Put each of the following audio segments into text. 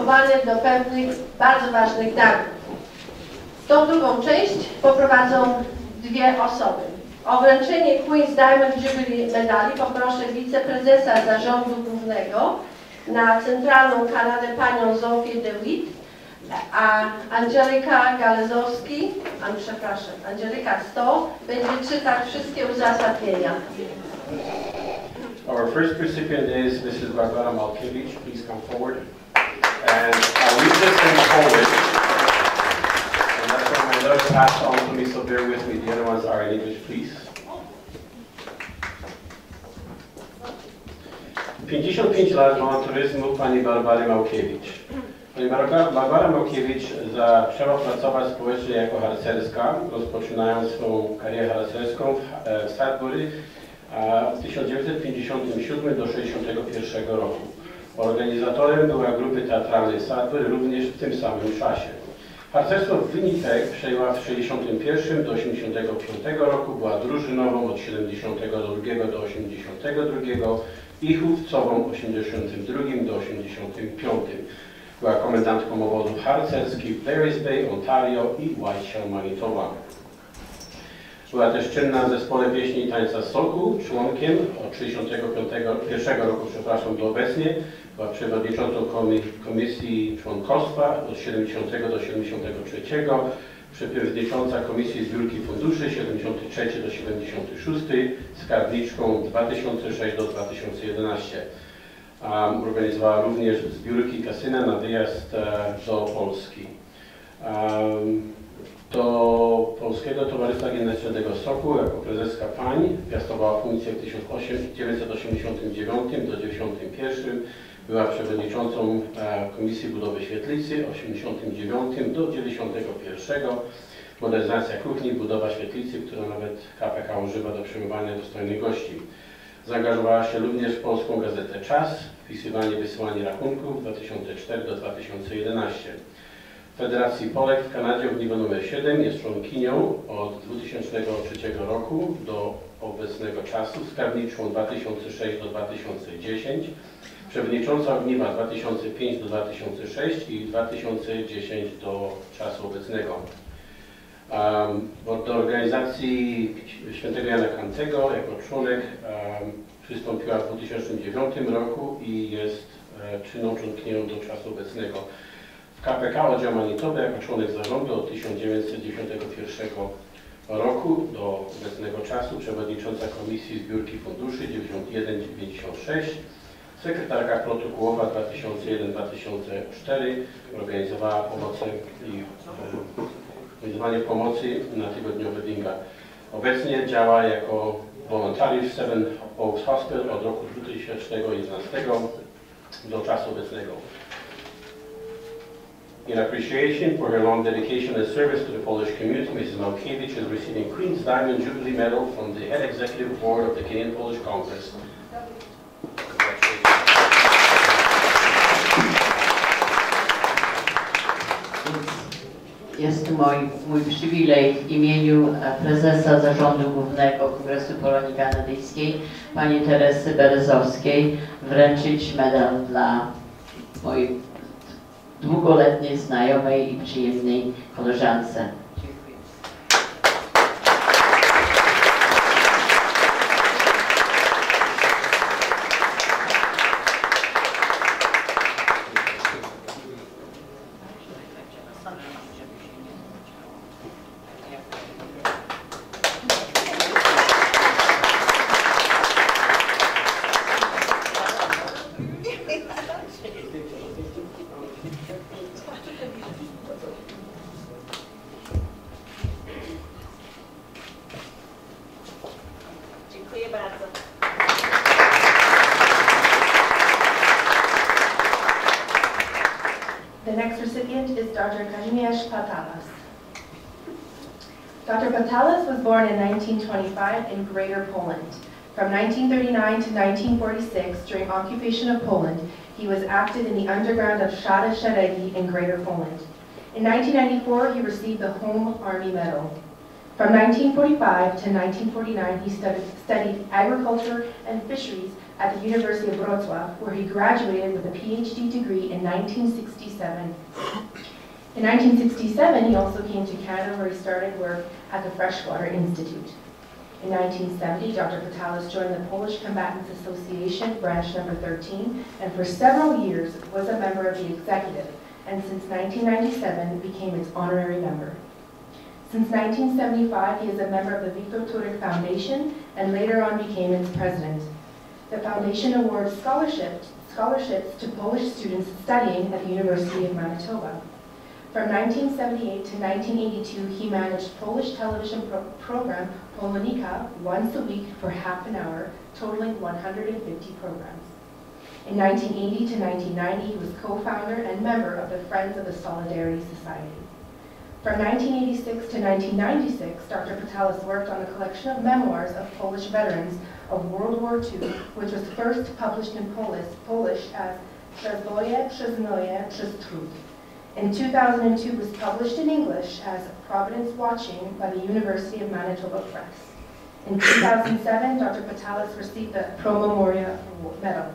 dedykowane do pewnych bardzo ważnych nagród. Tą drugą część poprowadzą dwie osoby. O wręczenie Queen's Diamond Jubilee medali poproszę wiceprezesa zarządu głównego na centralną Kanadę panią Zofię DeWitt, a Angelika Sto będzie czytać wszystkie uzasadnienia. Our first recipient is Mrs. Barbara Malkiewicz. Please come forward. And I'll read this in Polish. And that's what my notes passed on to me, so bear with me. The other ones are in English, please. 55 lat awanturyzmu pani Barbary Malkiewicz. Pani Barbara Malkiewicz zaczęła pracować społecznie jako harcerska, rozpoczynając swoją karierę harcerską w Sudbury w 1957 do 1961 roku. Organizatorem była grupy teatralnej Sudbury również w tym samym czasie. Harcerstwo w Winnipeg przejęła w 1961 do 1985 roku, była drużynową od 1972 do 1982 i chówcową 1982 do 1985. Była komendantką obozów harcerskich w Barry's Bay, Ontario i Whiteshell, Manitoba. Była też czynna w zespole pieśni i tańca Soku, członkiem od 1961 roku do obecnie. Była przewodniczącą komisji członkostwa od 70 do 73, przewodnicząca komisji zbiórki funduszy 73 do 76, skarbniczką 2006 do 2011. Organizowała również zbiórki kasyna na wyjazd do Polski. Do Polskiego Towarzystwa Gimnastycznego Soku jako prezeska pani piastowała funkcję w 1989 do 1991. Była przewodniczącą Komisji Budowy Świetlicy 89 do 91. Modernizacja kuchni, budowa świetlicy, którą nawet K.P.K. używa do przyjmowania dostojnych gości. Zaangażowała się również w polską gazetę Czas, wpisywanie, wysyłanie rachunków 2004 do 2011. W Federacji Polek w Kanadzie ogniwo nr 7 jest członkinią od 2003 roku do obecnego czasu, skarbniczką 2006 do 2010, przewodnicząca ogniwa 2005 do 2006 i 2010 do czasu obecnego. Do organizacji Świętego Jana Kantego jako członek przystąpiła w 2009 roku i jest czynną członkinią do czasu obecnego. W K.P.K. oddział Manitoby jako członek zarządu od 1991 roku do obecnego czasu, przewodnicząca Komisji Zbiórki Funduszy 91-96, sekretarka protokołowa 2001-2004, organizowała organizowanie pomocy na tygodniowy dinga. Obecnie działa jako wolontariusz w Seven Oaks Hospital od roku 2011 do czasu obecnego. In appreciation for her long dedication and service to the Polish community, Mrs. Malkiewicz is receiving Queen's Diamond Jubilee Medal from the Head Executive Board of the Canadian Polish Congress. Jest mój przywilej w imieniu prezesa Zarządu Głównego Kongresu Polonii Kanadyjskiej, pani Teresy Berezowskiej, wręczyć medal dla mojej długoletniej znajomej i przyjemnej koleżance. Dziękuję. The next recipient is Dr. Dnia Niepodleglosci. Dr. Patalas was born in 1925 in Greater Poland. From 1939 to 1946, during occupation of Poland, he was active in the underground of Szare Szeregi in Greater Poland. In 1994, he received the Home Army Medal. From 1945 to 1949, he studied agriculture and fisheries at the University of Wrocław, where he graduated with a PhD degree in 1967. In 1967, he also came to Canada, where he started work at the Freshwater Institute. In 1970, Dr. Patalas joined the Polish Combatants Association, branch number 13, and for several years was a member of the executive, and since 1997 became its honorary member. Since 1975, he is a member of the Victor Turek Foundation, and later on became its president. The foundation awards scholarships to Polish students studying at the University of Manitoba. From 1978 to 1982, he managed Polish television program Polonijka once a week for half an hour, totaling 150 programs. In 1980 to 1990, he was co-founder and member of the Friends of the Solidarity Society. From 1986 to 1996, Dr. Patalas worked on a collection of memoirs of Polish veterans of World War II, which was first published in Polish as Przez boje, przez noje, przez trud. In 2002, was published in English as Providence Watching by the University of Manitoba Press. In 2007, Dr. Patalas received the Pro Memoria Medal.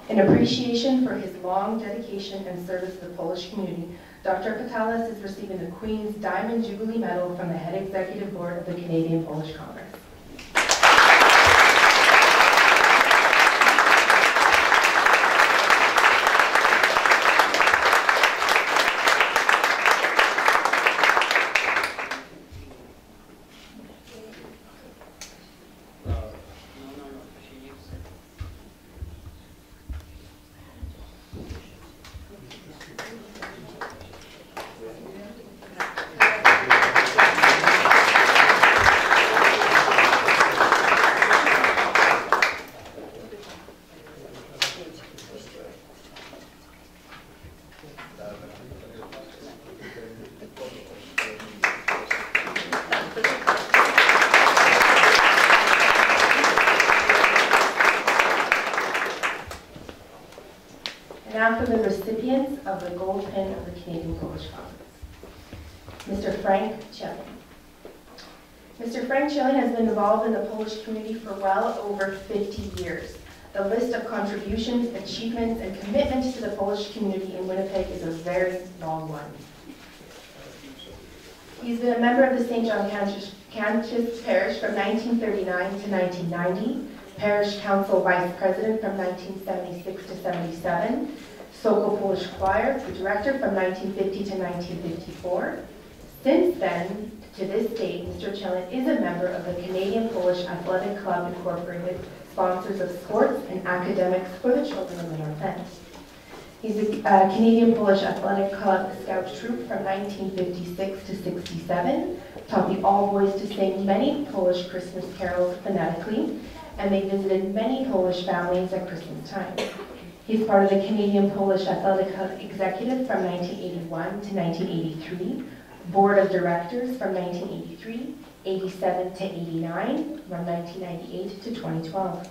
In appreciation for his long dedication and service to the Polish community, Dr. Patalas is receiving the Queen's Diamond Jubilee Medal from the Head Executive Board of the Canadian Polish Congress. Now for the recipients of the gold pin of the Canadian Polish Congress. Mr. Frank Chelin. Mr. Frank Chelin has been involved in the Polish community for well over 50 years. The list of contributions, achievements, and commitments to the Polish community in Winnipeg is a very long one. He's been a member of the St. John Cantius Parish from 1939 to 1990, Parish Council Vice President from 1976 to 77, Sokol Polish Choir, the Director from 1950 to 1954. Since then, to this date, Mr. Chelin is a member of the Canadian Polish Athletic Club Incorporated, sponsors of sports and academics for the children of the North End. He's a Canadian Polish Athletic Club Scout Troop from 1956 to 67, taught the All Boys to sing many Polish Christmas carols phonetically, and they visited many Polish families at Christmas time. He's part of the Canadian Polish Athletic Club Executive from 1981 to 1983, Board of Directors from 1983, 87 to 89, from 1998 to 2012,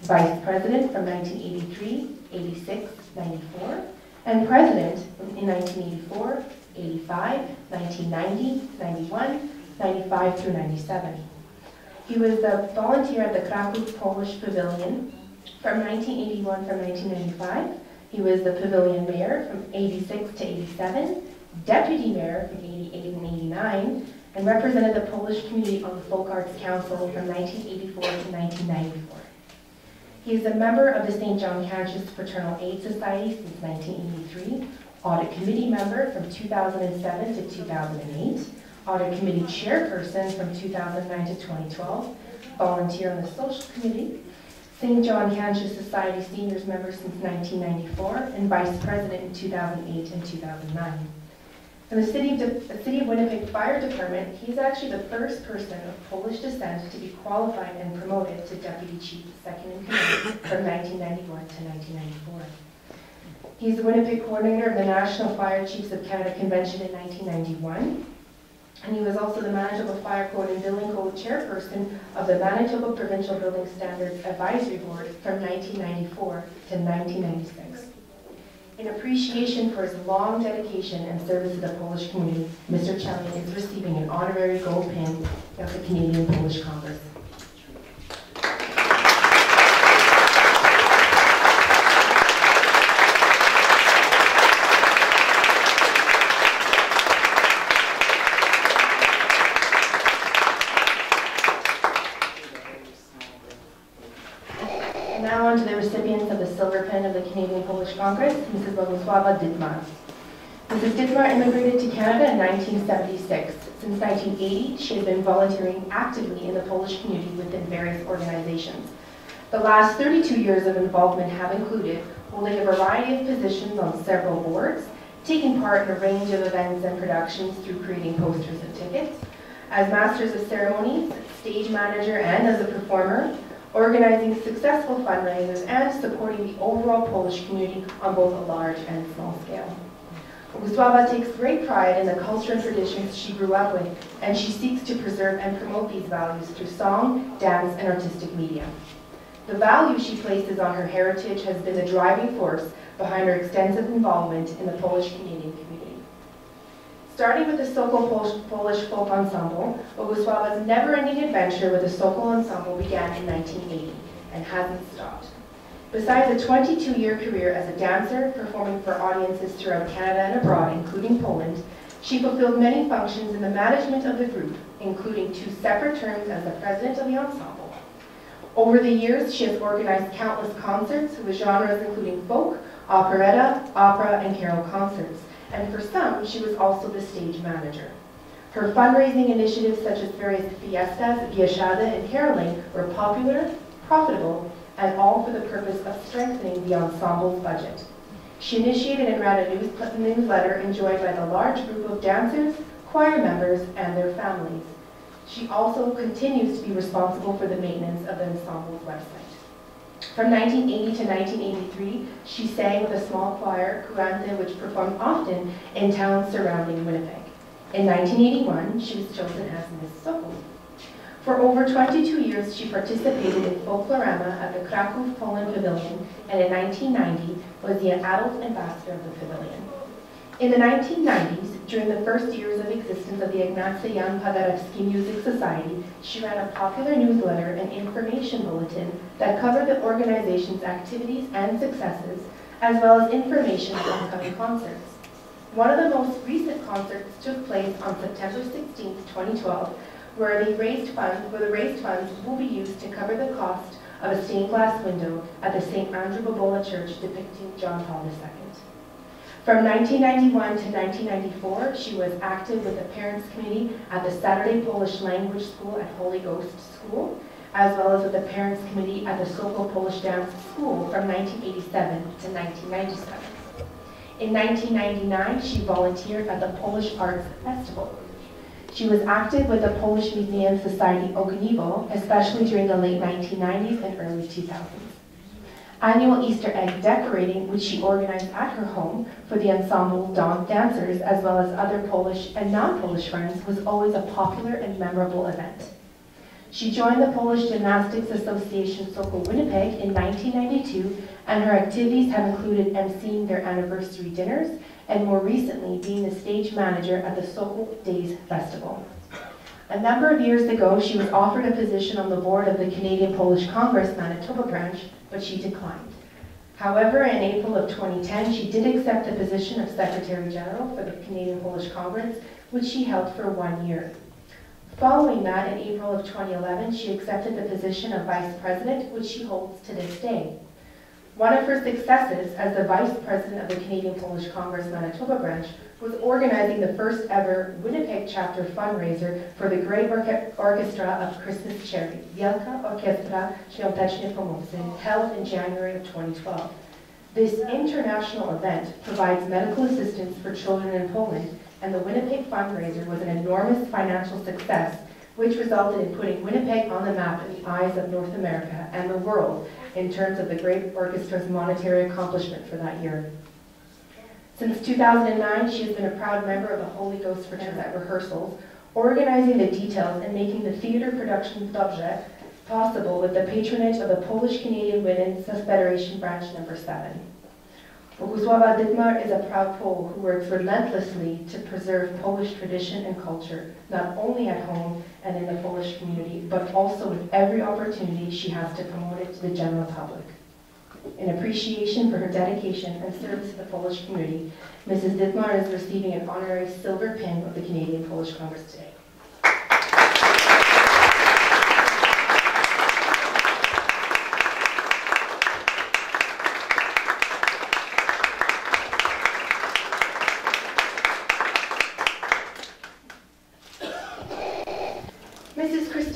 Vice President from 1983, 86, 94, and President in 1984, 85, 1990, 91, 95 through 97. He was a volunteer at the Kraków Polish Pavilion from 1981 from 1995. He was the Pavilion Mayor from 86 to 87, Deputy Mayor from 88 and 89, and represented the Polish community on the Folk Arts Council from 1984 to 1994. He is a member of the St. John Cantius Fraternal Aid Society since 1983, Audit Committee member from 2007 to 2008, Audit Committee Chairperson from 2009 to 2012, volunteer on the Social Committee, St. John Cantius Society Seniors member since 1994, and Vice President in 2008 and 2009. In the City of Winnipeg Fire Department, he's actually the first person of Polish descent to be qualified and promoted to Deputy Chief, second in command from 1991 to 1994. He's the Winnipeg coordinator of the National Fire Chiefs of Canada Convention in 1991. And he was also the Manitoba Fire Code and Building Code Chairperson of the Manitoba Provincial Building Standards Advisory Board from 1994 to 1996. In appreciation for his long dedication and service to the Polish community, Mr. Chelin is receiving an honorary gold pin of the Canadian Polish Congress. silver pen of the Canadian Polish Congress, Mrs. Bogusława Dytmar. Mrs. Dytmar immigrated to Canada in 1976. Since 1980, she has been volunteering actively in the Polish community within various organizations. The last 32 years of involvement have included holding a variety of positions on several boards, taking part in a range of events and productions through creating posters and tickets, as Masters of Ceremonies, stage manager and as a performer, organizing successful fundraisers, and supporting the overall Polish community on both a large and small scale. Bogusława takes great pride in the culture and traditions she grew up with, and she seeks to preserve and promote these values through song, dance, and artistic media. The value she places on her heritage has been the driving force behind her extensive involvement in the Polish-Canadian community. Starting with the Sokol Polish Folk Ensemble, Bogusława's never-ending adventure with the Sokol Ensemble began in 1980 and hasn't stopped. Besides a 22-year career as a dancer, performing for audiences throughout Canada and abroad, including Poland, she fulfilled many functions in the management of the group, including 2 separate terms as the president of the ensemble. Over the years, she has organized countless concerts with genres including folk, operetta, opera, and carol concerts, and for some, she was also the stage manager. Her fundraising initiatives such as various fiestas, biesiady, and caroling were popular, profitable, and all for the purpose of strengthening the ensemble's budget. She initiated and ran a newsletter enjoyed by the large group of dancers, choir members, and their families. She also continues to be responsible for the maintenance of the ensemble's website. From 1980 to 1983, she sang with a small choir, Kurante, which performed often in towns surrounding Winnipeg. In 1981, she was chosen as Miss Sokol. For over 22 years, she participated in Folklorama at the Kraków, Poland Pavilion, and in 1990 was the adult ambassador of the pavilion. In the 1990s, during the first years of existence of the Ignacy Jan Paderewski Music Society, she ran a popular newsletter and information bulletin that covered the organization's activities and successes, as well as information on upcoming concerts. One of the most recent concerts took place on September 16, 2012, where the raised funds will be used to cover the cost of a stained glass window at the St. Andrew Bobola Church depicting John Paul II. From 1991 to 1994, she was active with the Parents Committee at the Saturday Polish Language School at Holy Ghost School, as well as with the Parents Committee at the Sokol Polish Dance School from 1987 to 1997. In 1999, she volunteered at the Polish Arts Festival. She was active with the Polish Museum Society Ogniwo, especially during the late 1990s and early 2000s. Annual Easter egg decorating, which she organized at her home for the ensemble dancers, as well as other Polish and non-Polish friends, was always a popular and memorable event. She joined the Polish Gymnastics Association Sokol Winnipeg in 1992, and her activities have included emceeing their anniversary dinners, and more recently being the stage manager at the Sokol Days Festival. A number of years ago, she was offered a position on the board of the Canadian Polish Congress Manitoba branch, but she declined. However, in April of 2010, she did accept the position of Secretary General for the Canadian Polish Congress, which she held for 1 year. Following that, in April of 2011, she accepted the position of Vice President, which she holds to this day. One of her successes as the Vice President of the Canadian Polish Congress Manitoba branch was organizing the first ever Winnipeg chapter fundraiser for the Great Orchestra of Christmas Charity, Wielka Orkiestra Świątecznej Pomocy, held in January of 2012. This international event provides medical assistance for children in Poland, and the Winnipeg fundraiser was an enormous financial success, which resulted in putting Winnipeg on the map in the eyes of North America and the world in terms of the Great Orchestra's monetary accomplishment for that year. Since 2009, she has been a proud member of the Holy Ghost Fraternity at rehearsals, organizing the details and making the theater production Dobrze possible with the patronage of the Polish-Canadian Women's Federation Branch No. 7. Bogusława Dytmar is a proud Pole who works relentlessly to preserve Polish tradition and culture, not only at home and in the Polish community, but also with every opportunity she has to promote it to the general public. In appreciation for her dedication and service to the Polish community, Mrs. Dytmar is receiving an honorary silver pin of the Canadian Polish Congress today.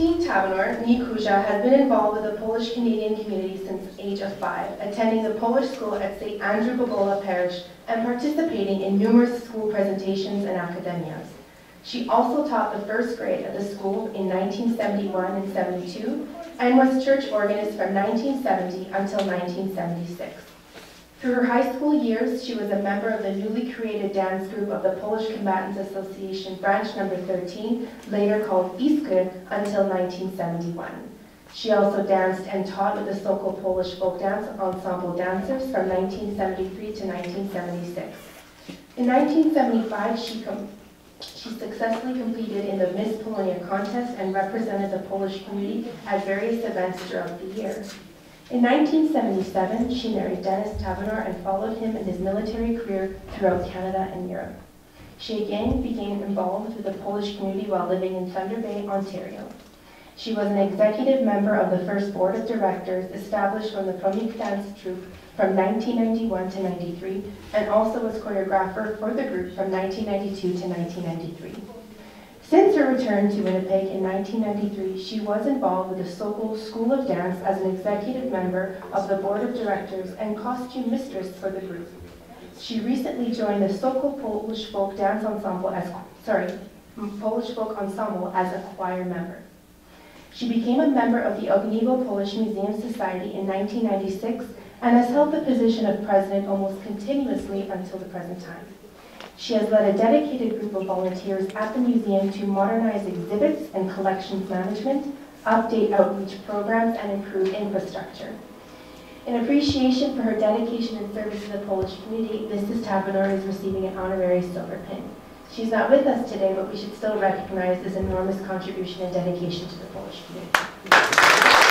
Christine Tabanor, Nikuja, has been involved with the Polish Canadian community since the age of 5, attending the Polish school at St. Andrew Bobola Parish and participating in numerous school presentations and academias. She also taught the first grade at the school in 1971 and 72 and was church organist from 1970 until 1976. Through her high school years, she was a member of the newly created dance group of the Polish Combatants Association Branch No. 13, later called Iskry, until 1971. She also danced and taught with the Sokol Polish Folk Dance Ensemble dancers from 1973 to 1976. In 1975, she successfully competed in the Miss Polonia contest and represented the Polish community at various events throughout the year. In 1977, she married Dennis Tabanor and followed him in his military career throughout Canada and Europe. She again became involved with the Polish community while living in Thunder Bay, Ontario. She was an executive member of the first board of directors established from the Promik dance troupe from 1991 to 93, and also was choreographer for the group from 1992 to 1993. Since her return to Winnipeg in 1993, she was involved with the Sokol School of Dance as an executive member of the board of directors and costume mistress for the group. She recently joined the Sokol Polish Folk Dance Ensemble as a choir member. She became a member of the Ogniwo Polish Museum Society in 1996 and has held the position of president almost continuously until the present time. She has led a dedicated group of volunteers at the museum to modernize exhibits and collections management, update outreach programs, and improve infrastructure. In appreciation for her dedication and service to the Polish community, Mrs. Tabanor is receiving an honorary silver pin. She's not with us today, but we should still recognize this enormous contribution and dedication to the Polish community.